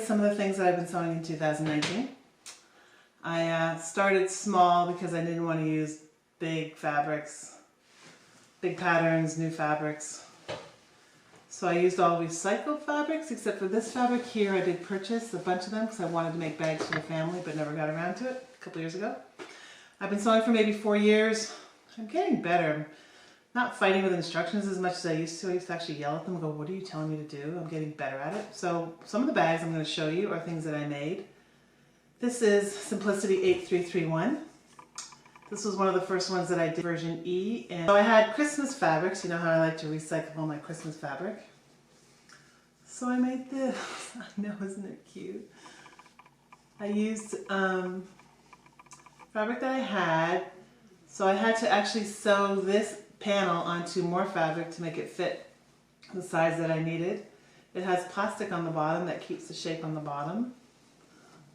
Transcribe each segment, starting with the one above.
Some of the things that I've been sewing in 2019. I started small because I didn't want to use big fabrics, big patterns, new fabrics. So I used all recycled fabrics except for this fabric here. I did purchase a bunch of them because I wanted to make bags for the family but never got around to it a couple years ago. I've been sewing for maybe 4 years. I'm getting better. I'm not fighting with instructions as much as I used to. I used to actually yell at them and go, what are you telling me to do? I'm getting better at it. So some of the bags I'm going to show you are things that I made. This is Simplicity 8331. This was one of the first ones that I did, version E. And so I had Christmas fabrics. You know how I like to recycle all my Christmas fabric. So I made this. I know, isn't it cute? I used fabric that I had. So I had to actually sew this panel onto more fabric to make it fit the size that I needed. It has plastic on the bottom that keeps the shape on the bottom.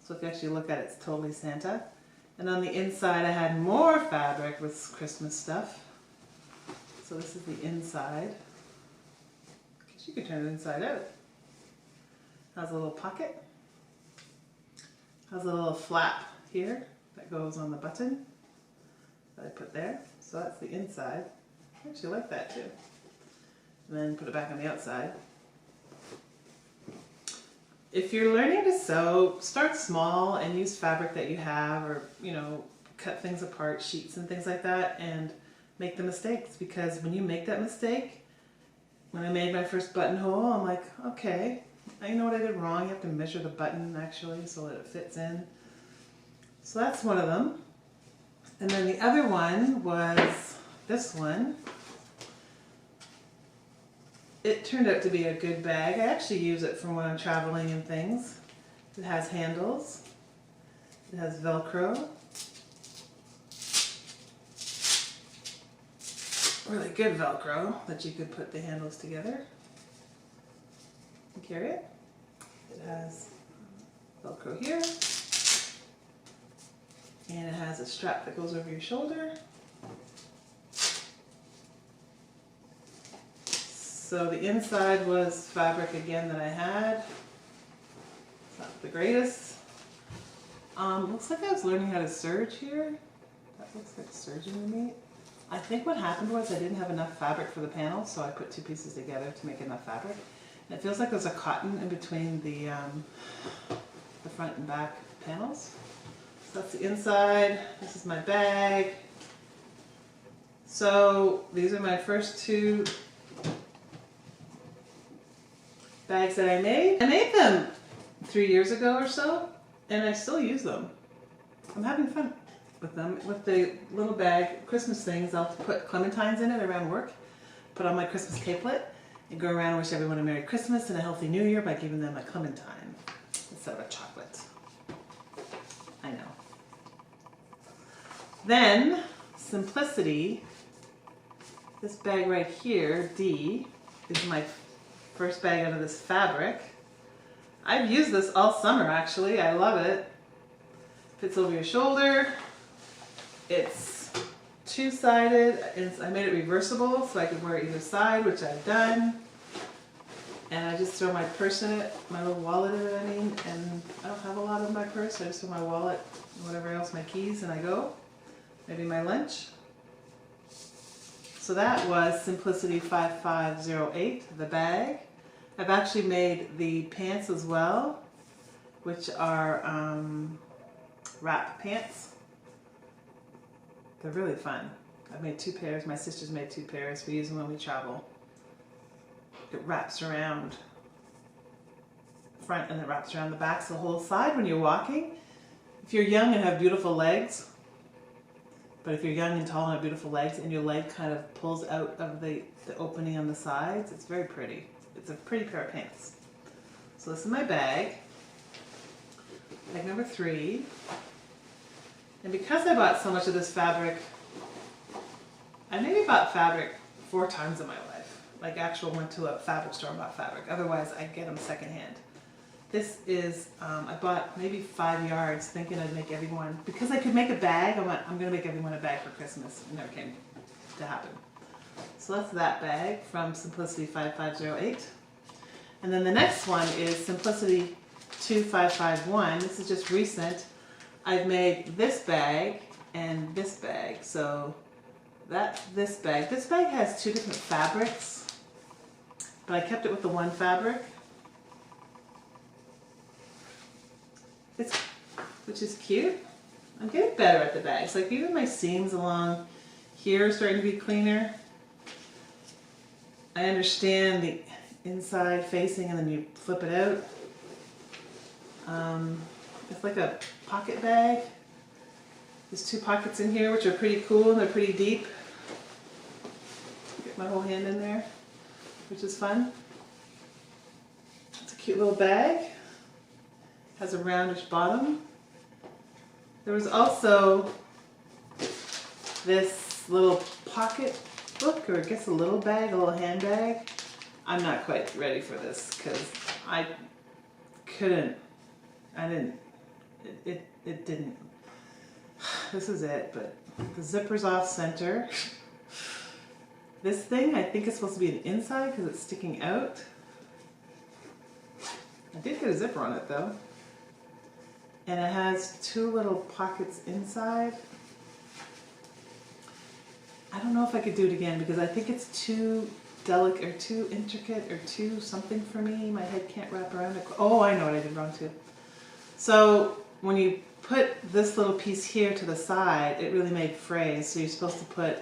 So if you actually look at it, it's totally Santa. And on the inside I had more fabric with Christmas stuff. So this is the inside. I guess you could turn it inside out. Has a little pocket. Has a little flap here that goes on the button that I put there. So that's the inside. I actually like that too. And then put it back on the outside. If you're learning to sew, start small and use fabric that you have, or cut things apart, sheets and things like that, and make the mistakes, because when you make that mistake, when I made my first buttonhole, I'm like, okay, I know what I did wrong. You have to measure the button actually so that it fits in. So that's one of them. And then the other one was this one. It turned out to be a good bag. I actually use it for when I'm traveling and things. It has handles. It has Velcro. Really good Velcro that you could put the handles together and carry it. It has Velcro here. And it has a strap that goes over your shoulder. So the inside was fabric again that I had. It's not the greatest. Looks like I was learning how to serge here. That looks like serging to me. I think what happened was I didn't have enough fabric for the panel, so I put two pieces together to make enough fabric. And it feels like there's a cotton in between the front and back panels. So that's the inside. This is my bag. So these are my first two bags that I made. I made them 3 years ago or so, and I still use them. I'm having fun with them. With the little bag, Christmas things, I'll put clementines in it around work, put on my Christmas capelet, and go around and wish everyone a Merry Christmas and a Healthy New Year by giving them a clementine instead of a chocolate. I know. Then, Simplicity, this bag right here, D, is my first bag out of this fabric. I've used this all summer actually. I love it. Fits over your shoulder. It's two-sided. I made it reversible so I could wear it either side, which I've done. And I just throw my purse in it, my little wallet in it, and I don't have a lot in my purse, so I just throw my wallet and whatever else, my keys, and I go. Maybe my lunch. So that was Simplicity 5508, the bag. I've actually made the pants as well, which are wrap pants. They're really fun. I've made 2 pairs. My sister's made 2 pairs. We use them when we travel. It wraps around the front and it wraps around the back, so the whole side when you're walking. If you're young and have beautiful legs, but if you're young and tall and have beautiful legs and your leg kind of pulls out of the opening on the sides, it's very pretty. It's a pretty pair of pants. So this is my bag. Bag number 3. And because I bought so much of this fabric, I maybe bought fabric 4 times in my life. Like actual went to a fabric store and bought fabric. Otherwise I get them secondhand. This is, I bought maybe 5 yards thinking I'd make everyone, because I could make a bag, I went, I'm going to make everyone a bag for Christmas. It never came to happen. So that's that bag from Simplicity 5508. And then the next one is Simplicity 2551. This is just recent. I've made this bag and this bag. So that's this bag. This bag has two different fabrics, but I kept it with the one fabric. Which is cute. I'm getting better at the bags. Like even my seams along here are starting to be cleaner. I understand the inside facing and then you flip it out. It's like a pocket bag. There's two pockets in here which are pretty cool and they're pretty deep. Get my whole hand in there, which is fun. It's a cute little bag. Has a roundish bottom. There was also this little pocket book, or I guess a little bag, a little handbag. I'm not quite ready for this because it didn't. This is it, but the zipper's off center. This thing, I think, is supposed to be an inside because it's sticking out. I did get a zipper on it though. And it has two little pockets inside. I don't know if I could do it again because I think it's too delicate or too intricate or too something for me. My head can't wrap around it. Oh, I know what I did wrong too. So when you put this little piece here to the side, it really made frays. So you're supposed to put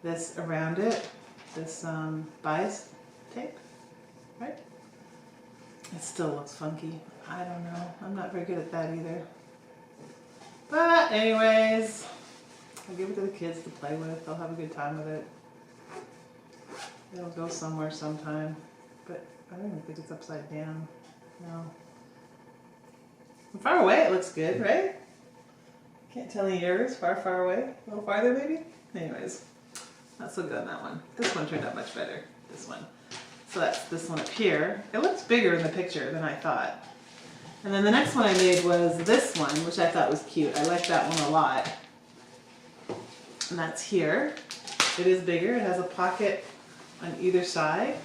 this around it, this bias tape, right? It still looks funky. I don't know. I'm not very good at that either. But anyways, I'll give it to the kids to play with. They'll have a good time with it. It'll go somewhere sometime. But I don't even think it's upside down. No. From far away it looks good, right? Can't tell any yours. Far, far away. A little farther maybe? Anyways, not so good on that one. This one turned out much better. This one. So that's this one up here. It looks bigger in the picture than I thought. And then the next one I made was this one, which I thought was cute. I like that one a lot. And that's here. It is bigger. It has a pocket on either side.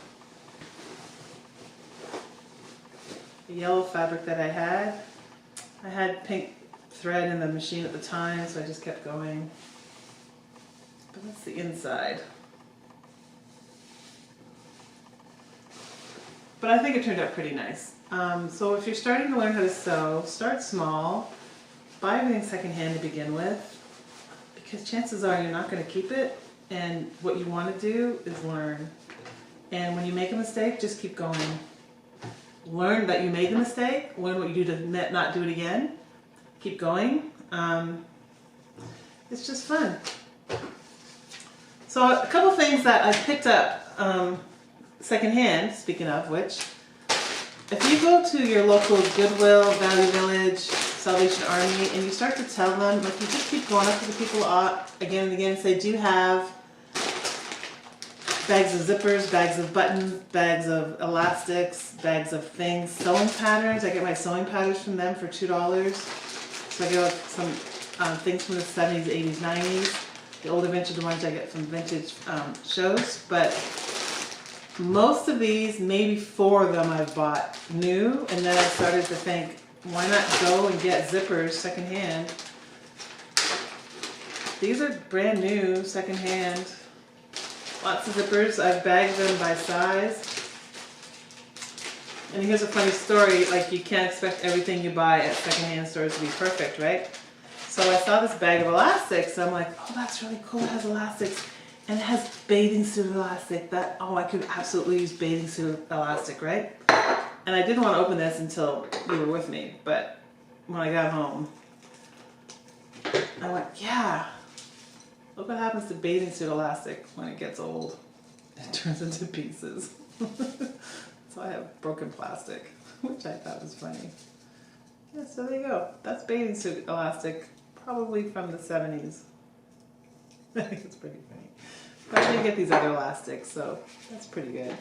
The yellow fabric that I had pink thread in the machine at the time, so I just kept going. But that's the inside. But I think it turned out pretty nice. So if you're starting to learn how to sew, start small. Buy everything secondhand to begin with, because chances are you're not going to keep it, and what you want to do is learn. And when you make a mistake, just keep going. Learn that you made the mistake, learn what you do to not do it again, keep going. It's just fun. So a couple things that I picked up secondhand, speaking of which, if you go to your local Goodwill, Value Village, Salvation Army, and you start to tell them, like you just keep going up to the people again and again and say, do you have bags of zippers, bags of buttons, bags of elastics, bags of things, sewing patterns? I get my sewing patterns from them for $2. So I get some things from the 70s, 80s, 90s. The older vintage ones I get from vintage shows, but most of these, maybe 4 of them I've bought new, and then I started to think, why not go and get zippers secondhand? These are brand new, secondhand. Lots of zippers. I've bagged them by size. And here's a funny story, like you can't expect everything you buy at secondhand stores to be perfect, right? So I saw this bag of elastics, and I'm like, oh, that's really cool, it has elastics. And it has bathing suit elastic. I could absolutely use bathing suit elastic, right? And I didn't want to open this until you were with me, but when I got home, I went, yeah, look what happens to bathing suit elastic when it gets old. It turns into pieces. So I have broken plastic, which I thought was funny. Yeah, so there you go. That's bathing suit elastic, probably from the 70s. I think it's pretty funny. But I did get these other elastics, so that's pretty good.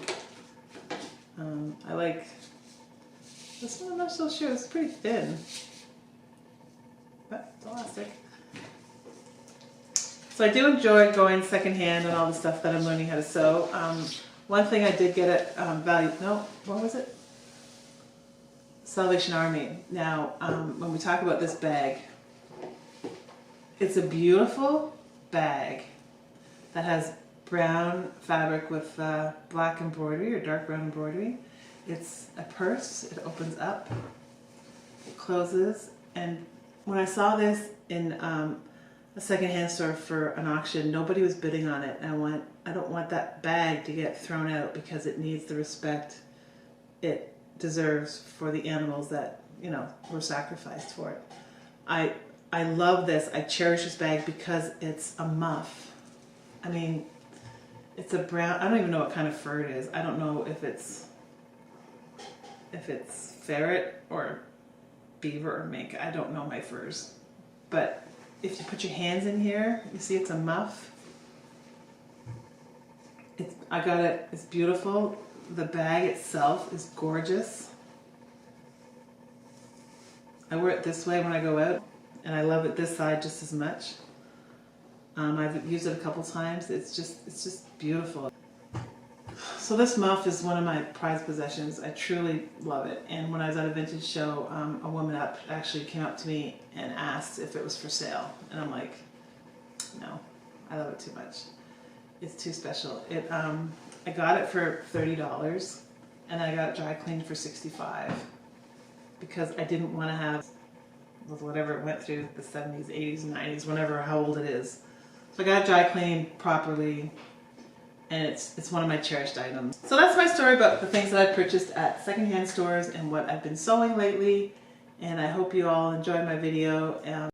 I like this one. I'm not so sure. It's pretty thin, but it's elastic. So I do enjoy going secondhand on all the stuff that I'm learning how to sew. One thing I did get at Value, no, what was it? Salvation Army. Now, when we talk about this bag, it's a beautiful bag that has brown fabric with black embroidery or dark brown embroidery. It's a purse. It opens up, it closes, and when I saw this in a secondhand store for an auction, nobody was bidding on it. And I don't want that bag to get thrown out because it needs the respect it deserves for the animals that, you know, were sacrificed for it. I love this. I cherish this bag because it's a muff. I mean, it's a brown, I don't even know what kind of fur it is. I don't know if it's ferret or beaver or mink. I don't know my furs. But if you put your hands in here, you see it's a muff. I got it, it's beautiful. The bag itself is gorgeous. I wear it this way when I go out, and I love it this side just as much. I've used it a couple times. It's just beautiful. So this muff is one of my prized possessions. I truly love it. And when I was at a vintage show, a woman actually came up to me and asked if it was for sale. And I'm like, no, I love it too much. It's too special. I got it for $30 and I got it dry cleaned for $65 because I didn't want to have whatever it went through, the 70s, 80s, 90s, whenever, how old it is. So I got it dry cleaned properly, and it's one of my cherished items. So that's my story about the things that I've purchased at secondhand stores and what I've been sewing lately. And I hope you all enjoyed my video.